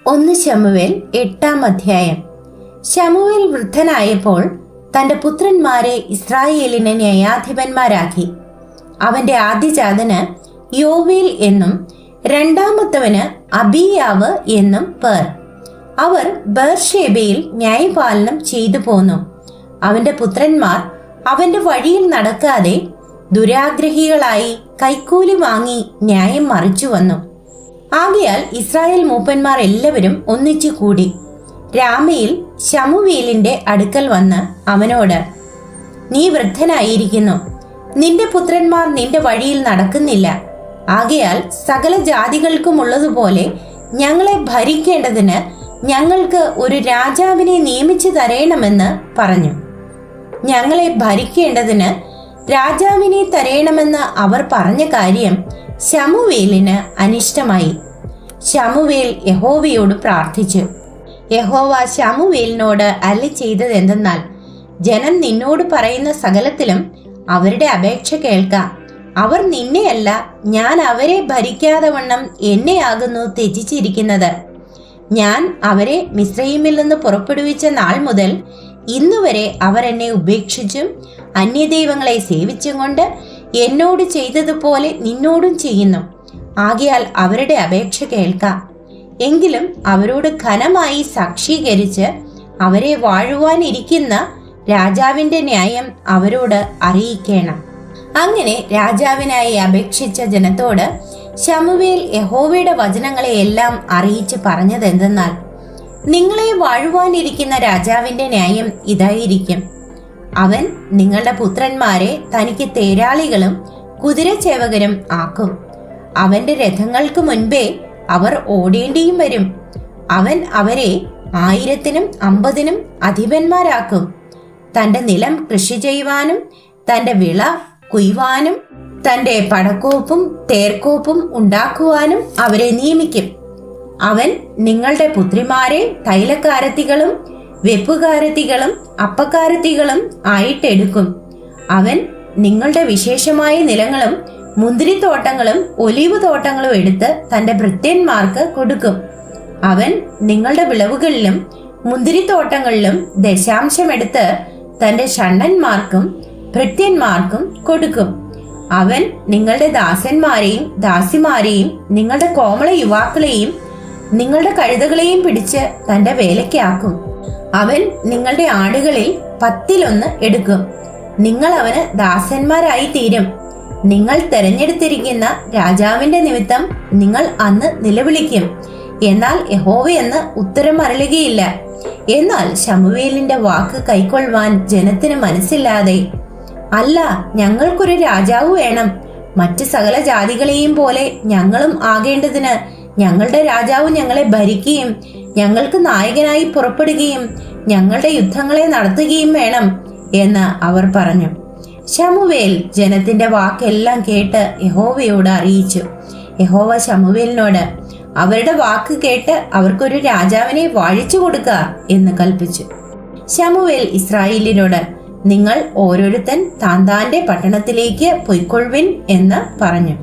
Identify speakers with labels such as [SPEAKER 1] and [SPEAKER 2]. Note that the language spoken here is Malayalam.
[SPEAKER 1] 1 ശമൂവേൽ 8-ാം അധ്യായം. ശമൂവേൽ വൃദ്ധനായപ്പോൾ തന്റെ പുത്രന്മാരെ ഇസ്രായേലിന് ന്യായാധിപന്മാരാക്കി. അവന്റെ ആദ്യജാതന് യോവേൽ എന്നും രണ്ടാമത്തവന് അബീയാവ് എന്നും പേർ. അവർ ബേർഷേബയിൽ ന്യായപാലനം ചെയ്തു പോന്നു. അവന്റെ പുത്രന്മാർ അവന്റെ വഴിയിൽ നടക്കാതെ ദുരാഗ്രഹികളായി കൈക്കൂലി വാങ്ങി ന്യായം മറിച്ചു വന്നു. ആകയാൽ ഇസ്രായേൽ മൂപ്പന്മാർ എല്ലാവരും ഒന്നിച്ചു കൂടി രാമയിൽ ശമൂവേലിന്റെ അടുക്കൽ വന്ന് അവനോട്, നീ വൃദ്ധനായിരിക്കുന്നു, നിന്റെ പുത്രന്മാർ നിന്റെ വഴിയിൽ നടക്കുന്നില്ല. ആകയാൽ സകല ജാതികൾക്കുമുള്ളതുപോലെ ഞങ്ങളെ ഭരിക്കേണ്ടതിന് ഞങ്ങൾക്ക് ഒരു രാജാവിനെ നിയമിച്ചു തരേണമെന്ന് പറഞ്ഞു. ഞങ്ങളെ ഭരിക്കേണ്ടതിന് രാജാവിനെ തരേണമെന്ന് അവർ പറഞ്ഞ കാര്യം ശമൂവേലിന് അനിഷ്ടമായി. ശമൂവേൽ യഹോവയോട് പ്രാർത്ഥിച്ചു. യഹോവ ശമൂവേലിനോട് അരുളി ചെയ്തത് എന്തെന്നാൽ, ജനം നിന്നോട് പറയുന്ന സകലത്തിലും അവരുടെ അപേക്ഷ കേൾക്കാം. അവർ നിന്നെയല്ല, ഞാൻ അവരെ ഭരിക്കാതെ വണ്ണം എന്നെയാകുന്നു ത്യജിച്ചിരിക്കുന്നത്. ഞാൻ അവരെ മിസ്രയീമിൽ നിന്ന് പുറപ്പെടുവിച്ച നാൾ മുതൽ ഇന്നുവരെ അവർ എന്നെ ഉപേക്ഷിച്ചും അന്യദൈവങ്ങളെ സേവിച്ചും കൊണ്ട് എന്നോട് ചെയ്തതുപോലെ നിന്നോടും ചെയ്യുന്നു. ആകയാൽ അവരുടെ അപേക്ഷ കേൾക്കാം. എങ്കിലും അവരോട് ഘനമായി സാക്ഷീകരിച്ച് അവരെ വാഴുവാനിരിക്കുന്ന രാജാവിന്റെ ന്യായം അവരോട് അറിയിക്കണം. അങ്ങനെ രാജാവിനായി അപേക്ഷിച്ച ജനത്തോട് ശമൂവേൽ യഹോവയുടെ വചനങ്ങളെ എല്ലാം അറിയിച്ച് പറഞ്ഞതെന്തെന്നാൽ, നിങ്ങളെ വാഴുവാനിരിക്കുന്ന രാജാവിന്റെ ന്യായം ഇതായിരിക്കും. അവൻ നിങ്ങളുടെ പുത്രന്മാരെ തനിക്ക് തേരാളികളും കുതിരച്ചേവകരും ആക്കും. അവന്റെ രഥങ്ങൾക്ക് മുൻപേ അവർ ഓടേണ്ടിയും വരും. അവൻ അവരെ 1000-നും 50-നും അധിപന്മാരാക്കും. തന്റെ നിലം കൃഷി ചെയ്യുവാനും തന്റെ വിള കൊയ്യുവാനും തന്റെ പടക്കോപ്പും തേർക്കോപ്പും ഉണ്ടാക്കുവാനും അവരെ നിയമിക്കും. അവൻ നിങ്ങളുടെ പുത്രിമാരെ തൈലക്കാരത്തികളും വെപ്പുകാരത്തികളും അപ്പക്കാരത്തികളും ആയിട്ടെടുക്കും. അവൻ നിങ്ങളുടെ വിശേഷമായ നിലങ്ങളും മുന്തിരിത്തോട്ടങ്ങളും ഒലിവ് തോട്ടങ്ങളും എടുത്ത് തന്റെ ഭൃത്യന്മാർക്ക് കൊടുക്കും. അവൻ നിങ്ങളുടെ വിളവുകളിലും മുന്തിരിത്തോട്ടങ്ങളിലും ദശാംശമെടുത്ത് തന്റെ ഷണ്ഡന്മാർക്കും ഭൃത്യന്മാർക്കും കൊടുക്കും. അവൻ നിങ്ങളുടെ ദാസന്മാരെയും ദാസിമാരെയും നിങ്ങളുടെ കോമള യുവാക്കളെയും നിങ്ങളുടെ കഴുതകളെയും പിടിച്ച് തന്റെ വേലയ്ക്കാക്കും. അവൻ നിങ്ങളുടെ ആടുകളിൽ 10-1 എടുക്കും. നിങ്ങൾ അവന് ദാസന്മാരായി തീരും. നിങ്ങൾ തെരഞ്ഞെടുത്തിരിക്കുന്ന രാജാവിന്റെ നിമിത്തം നിങ്ങൾ അന്ന് നിലവിളിക്കും, എന്നാൽ യഹോവയെന്ന് ഉത്തരം അരുളുകയില്ല. എന്നാൽ ശമൂവേലിന്റെ വാക്ക് കൈക്കൊള്ളുവാൻ ജനത്തിന് മനസ്സില്ലാതെ, അല്ല, ഞങ്ങൾക്കൊരു രാജാവ് വേണം, മറ്റ് സകല ജാതികളെയും പോലെ ഞങ്ങളും ആകേണ്ടതിന് ഞങ്ങളുടെ രാജാവ് ഞങ്ങളെ ഭരിക്കുകയും ഞങ്ങൾക്ക് നായകനായി പുറപ്പെടുകയും ഞങ്ങളുടെ യുദ്ധങ്ങളെ നടത്തുകയും വേണം എന്ന് അവർ പറഞ്ഞു. ശമൂവേൽ ജനത്തിന്റെ വാക്കെല്ലാം കേട്ട് യഹോവയോട് അറിയിച്ചു. യഹോവ ശമൂവേലിനോട്, അവരുടെ വാക്ക് കേട്ട് അവർക്കൊരു രാജാവിനെ വാഴിച്ചു കൊടുക്കുക എന്ന് കൽപ്പിച്ചു. ശമൂവേൽ ഇസ്രായേലിനോട്, നിങ്ങൾ ഓരോരുത്തൻ താന്താന്റെ പട്ടണത്തിലേക്ക് പൊയ്ക്കൊള്ളുവിൻ എന്ന് പറഞ്ഞു.